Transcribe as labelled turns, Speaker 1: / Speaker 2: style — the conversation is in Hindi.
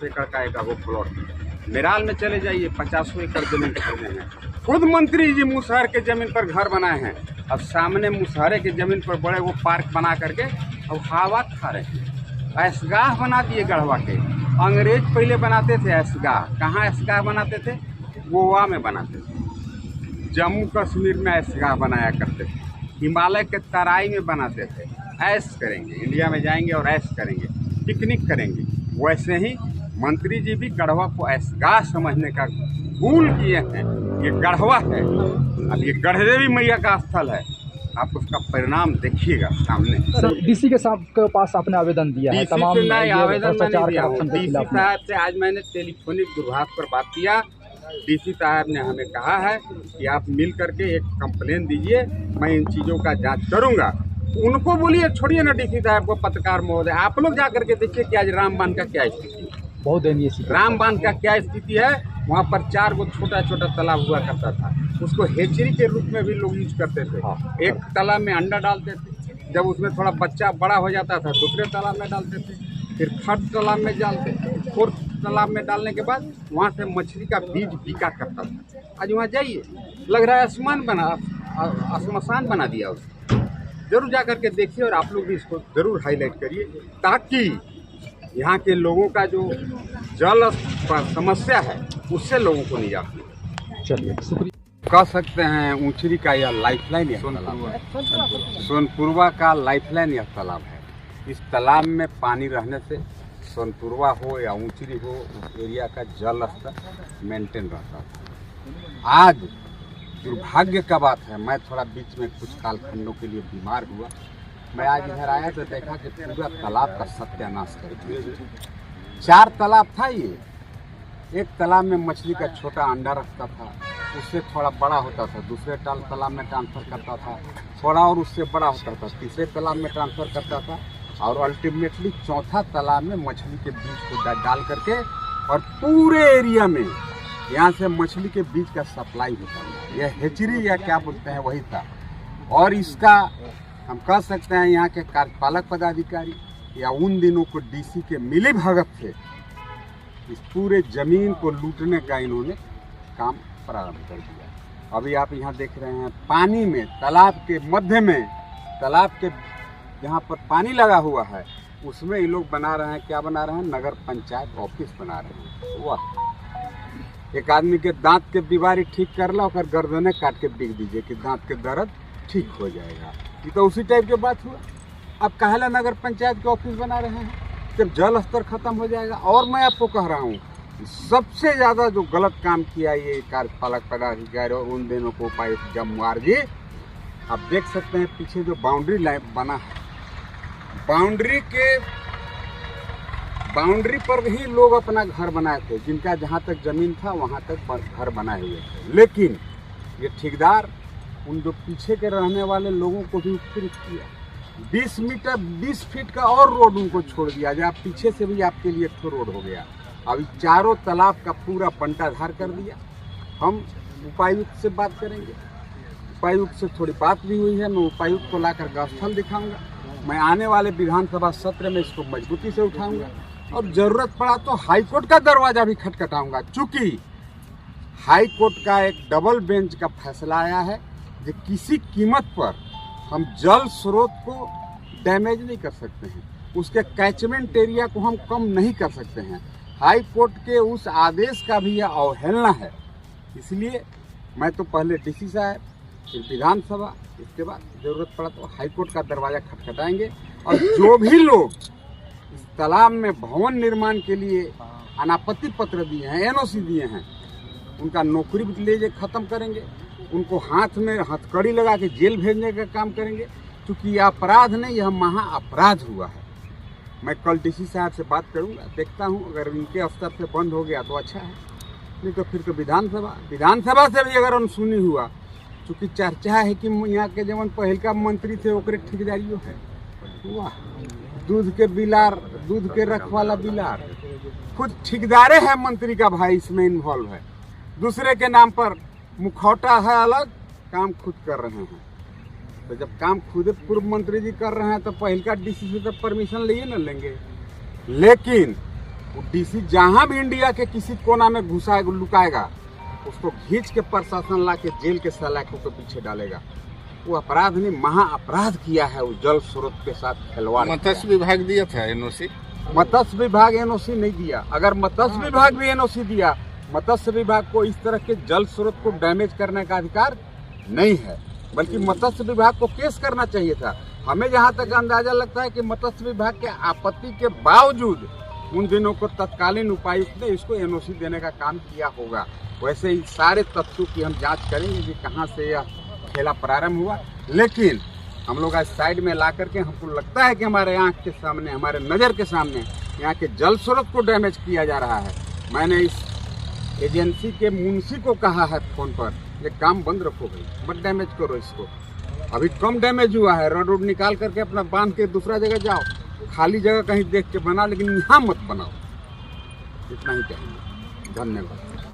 Speaker 1: एकड़ का एक वो प्लॉट। मेराल में चले जाइए 50 एकड़ जमीन खरीदे हैं। खुद मंत्री जी मुसहर के जमीन पर घर बनाए हैं। अब सामने मुसहरे के जमीन पर बड़े वो पार्क बना करके अब हवा खा रहे हैं। ऐसगाह बना दिए गढ़वा के। अंग्रेज पहले बनाते थे ऐसगाह। कहाँ ऐसगाह बनाते थे? गोवा में बनाते थे, जम्मू कश्मीर में ऐसगाह बनाया करते थे, हिमालय के तराई में बनाते थे। ऐश करेंगे, इंडिया में जाएंगे और ऐश करेंगे, पिकनिक करेंगे। वैसे ही मंत्री जी भी गढ़वा को ऐशगाह समझने का भूल किए हैं। ये गढ़वा है, अब ये गढ़देवी मैया का स्थल है। आप उसका परिणाम देखिएगा सामने।
Speaker 2: सर, डीसी के पास आपने आवेदन दिया है?
Speaker 1: डीसी
Speaker 2: तमाम
Speaker 1: से नहीं, आवेदन मैंने दिया हूँ। डीसी
Speaker 2: खिलाफ
Speaker 1: साहब से आज मैंने टेलीफोनिक दूरभाष पर बात किया। डीसी साहब ने हमें कहा है कि आप मिल करके एक कंप्लेन दीजिए, मैं इन चीज़ों का जांच करूंगा। उनको बोलिए, छोड़िए ना डीसी साहब को, पत्रकार महोदय आप लोग जा करके देखिए कि आज रामबान का क्या स्थिति है।
Speaker 2: बहुत दयनीय स्थिति।
Speaker 1: रामबान का क्या स्थिति है? वहाँ पर 4 गो छोटा छोटा तालाब हुआ करता था, उसको हेचरी के रूप में भी लोग यूज करते थे। एक तालाब में अंडा डालते थे, जब उसमें थोड़ा बच्चा बड़ा हो जाता था दूसरे तालाब में डालते थे, फिर थर्ड तालाब में डालते, फोर्थ तालाब में डालने के बाद वहाँ से मछली का बीज बिका करता था। आज वहाँ जाइए, लग रहा है श्मशान बना दिया उसको। जरूर जा करके देखिए और आप लोग भी इसको ज़रूर हाईलाइट करिए, ताकि यहाँ के लोगों का जो जल समस्या है उससे लोगों को निजात मिले।
Speaker 2: चलिए, शुक्रिया।
Speaker 1: कह सकते हैं ऊंचरी का यह लाइफलाइन यह तालाब है। सोनपुरवा का लाइफलाइन यह तालाब है। इस तालाब में पानी रहने से सोनपुरवा हो या ऊंचरी हो, उस एरिया का जल स्तर मेंटेन रहता था। आज दुर्भाग्य का बात है, मैं थोड़ा बीच में कुछ कालखंडों के लिए बीमार हुआ। मैं आज इधर आया तो देखा कि पूरा तालाब का सत्यानाश कर दिया। 4 तालाब था ये। एक तालाब में मछली का छोटा अंडा रखता था, उससे थोड़ा बड़ा होता था, दूसरे तालाब में ट्रांसफ़र करता था, थोड़ा और उससे बड़ा होता था, तीसरे तालाब में ट्रांसफ़र करता था, और अल्टीमेटली चौथा तालाब में मछली के बीज को डाल करके और पूरे एरिया में यहाँ से मछली के बीज का सप्लाई होता है। यह हेचरी या क्या बोलते हैं वही था। और इसका हम कह सकते हैं यहाँ के कार्यपालक पदाधिकारी या उन दिनों को डीसी के मिली भगत से इस पूरे जमीन को लूटने का इन्होंने काम प्रारंभ कर दिया। अभी आप यहाँ देख रहे हैं पानी में, तालाब के मध्य में, तालाब के जहाँ पर पानी लगा हुआ है उसमें ये लोग बना रहे हैं, क्या बना रहे हैं? नगर पंचायत ऑफिस बना रहे हैं। वाह! एक आदमी के दांत के बीमारी ठीक कर ला और गर्दने काट के बिक दीजिए कि दांत के दर्द ठीक हो जाएगा। ये तो उसी टाइप की बात हुआ। अब काहेला नगर पंचायत के ऑफिस बना रहे हैं जब जल स्तर खत्म हो जाएगा। और मैं आपको कह रहा हूँ, सबसे ज़्यादा जो गलत काम किया ये कार्यपालक पदाधिकारी और उन दिनों को उपायुक्त जमुआर जी। आप देख सकते हैं पीछे जो बाउंड्री लाइन बना है, बाउंड्री पर ही लोग अपना घर बनाए थे, जिनका जहाँ तक ज़मीन था वहाँ तक घर बनाए हुए थे। लेकिन ये ठेकेदार उन जो पीछे के रहने वाले लोगों को भी उत्पीड़ित किया। 20 फीट का और रोड उनको छोड़ दिया, जहाँ पीछे से भी आपके लिए एक रोड हो गया। अभी चारों तालाब का पूरा बंटाधार कर दिया। हम उपायुक्त से बात करेंगे, उपायुक्त से थोड़ी बात भी हुई है। मैं उपायुक्त को लाकर स्थल दिखाऊंगा। मैं आने वाले विधानसभा सत्र में इसको मजबूती से उठाऊंगा और ज़रूरत पड़ा तो हाईकोर्ट का दरवाज़ा भी खटखटाऊंगा। चूँकि हाईकोर्ट का एक डबल बेंच का फैसला आया है कि किसी कीमत पर हम जल स्रोत को डैमेज नहीं कर सकते हैं, उसके कैचमेंट एरिया को हम कम नहीं कर सकते हैं। हाई कोर्ट के उस आदेश का भी यह अवहेलना है। इसलिए मैं तो पहले डीसी साहब, फिर विधानसभा, इसके बाद ज़रूरत पड़ा तो हाई कोर्ट का दरवाज़ा खटखटाएंगे। और जो भी लोग इस तालाब में भवन निर्माण के लिए अनापत्ति पत्र दिए हैं, एनओसी दिए हैं, उनका नौकरी ले ख़त्म करेंगे। उनको हाथ में हथकड़ी लगा के जेल भेजने का काम करेंगे, क्योंकि यह अपराध नहीं, यह महा अपराध हुआ है। मैं कल डीसी साहब से बात करूंगा, देखता हूं अगर इनके स्तर से बंद हो गया तो अच्छा है, नहीं तो फिर तो विधानसभा से भी अगर अनसुनी हुआ, चूँकि चर्चा है कि यहाँ के जवन पहल का मंत्री थे ओकरे ठेकेदारियों है। वाह! दूध के बिलार, दूध के रखवाला बिलार, खुद ठेकेदारे है मंत्री का भाई इसमें इन्वॉल्व है। दूसरे के नाम पर मुखौटा है अलग, काम खुद कर रहे हैं। तो जब काम खुद पूर्व मंत्री जी कर रहे हैं तो पहल का डीसी से तो परमिशन लिए न लेंगे। लेकिन वो डीसी जहां भी इंडिया के किसी कोना में घुसाएगा लुकाएगा, उसको खींच के प्रशासन ला के जेल के सलाखों के पीछे डालेगा। वो अपराध नहीं, महा अपराध किया है। वो जल स्रोत के साथ खिलवाड़।
Speaker 3: मत्स्य विभाग दिया था एनओसी?
Speaker 1: मत्स्य विभाग एनओसी नहीं दिया। अगर मत्स्य विभाग भी एनओसी दिया, मत्स्य विभाग को इस तरह के जल स्रोत को डैमेज करने का अधिकार नहीं है, बल्कि मत्स्य विभाग को केस करना चाहिए था। हमें जहाँ तक अंदाजा लगता है कि मत्स्य विभाग के आपत्ति के बावजूद उन दिनों को तत्कालीन उपायुक्त ने इसको एनओसी देने का काम किया होगा। वैसे ही सारे तथ्यों की हम जांच करेंगे कि कहाँ से यह खेला प्रारंभ हुआ, लेकिन हम लोग आज साइड में ला करके हमको लगता है कि हमारे आंख के सामने, हमारे नज़र के सामने यहाँ के जल स्रोत को डैमेज किया जा रहा है। मैंने इस एजेंसी के मुंशी को कहा है फोन पर, ये काम बंद रखो भाई, मत डैमेज करो इसको। अभी कम डैमेज हुआ है, रोड निकाल करके अपना बांध के दूसरा जगह जाओ, खाली जगह कहीं देख के बनाओ, लेकिन यहाँ मत बनाओ। इतना ही कहेंगे। धन्यवाद।